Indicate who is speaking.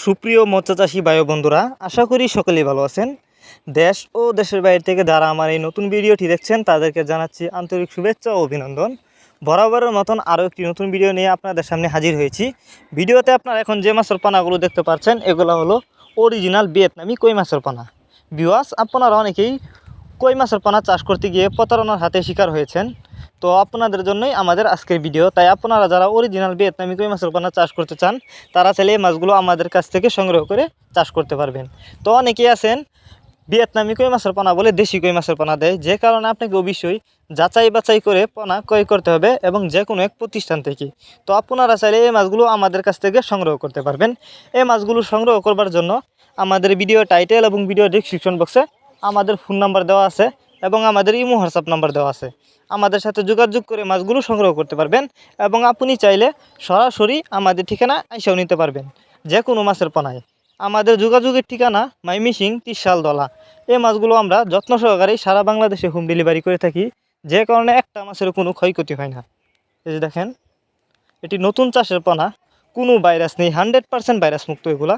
Speaker 1: সুপ্রিয় মৎস্যচাষী ভাই বন্ধুরা, আশা করি সকলেই ভালো আছেন। দেশ ও দেশের বাইরে থেকে যারা আমার এই নতুন ভিডিওটি দেখছেন তাদেরকে জানাচ্ছি আন্তরিক শুভেচ্ছা ও অভিনন্দন। বরাবরের মতন আরও একটি নতুন ভিডিও নিয়ে আপনাদের সামনে হাজির হয়েছি। ভিডিওতে আপনারা এখন যে মাছের পানাগুলো দেখতে পাচ্ছেন এগুলো হলো অরিজিনাল ভিয়েতনামি কই মাছের পানা। ভিউয়ার্স, আপনারা অনেকেই কই মাছের পানা চাষ করতে গিয়ে প্রতারণার হাতে শিকার হয়েছেন। তো আপনাদের জন্যই আমাদের আজকের ভিডিও। তাই আপনারা যারা অরিজিনাল ভিয়েতনামি কই মাছের পানা চাষ করতে চান তারা চাইলে এই মাছগুলো আমাদের কাছ থেকে সংগ্রহ করে চাষ করতে পারবেন। তো অনেকেই আছেন ভিয়েতনামি কই মাছের পানা বলে দেশি কই মাছের পানা দেয়, যে কারণে আপনাকে অবশ্যই যাচাই বাছাই করে পানা ক্রয় করতে হবে এবং যে কোনো এক প্রতিষ্ঠান থেকে। তো আপনারা চাইলে এই মাছগুলো আমাদের কাছ থেকে সংগ্রহ করতে পারবেন। এই মাছগুলো সংগ্রহ করবার জন্য আমাদের ভিডিও টাইটেল এবং ভিডিও ডেসক্রিপশন বক্সে আমাদের ফোন নাম্বার দেওয়া আছে এবং আমাদের ইমো হোয়াটসঅ্যাপ নাম্বার দেওয়া আছে। আমাদের সাথে যোগাযোগ করে মাছগুলো সংগ্রহ করতে পারবেন এবং আপনি চাইলে সরাসরি আমাদের ঠিকানা আইসাও নিতে পারবেন যে কোনো মাছের পানায়। আমাদের যোগাযোগের ঠিকানা মাইমিসিং তিরশালদলা। এই মাছগুলো আমরা যত্ন সহকারে সারা বাংলাদেশে হোম ডেলিভারি করে থাকি, যে কারণে একটা মাছের কোনো ক্ষয়ক্ষতি হয় না। এই যে দেখেন, এটি নতুন চাষের পানা, কোনো ভাইরাস নেই, 100% ভাইরাস মুক্ত এগুলা।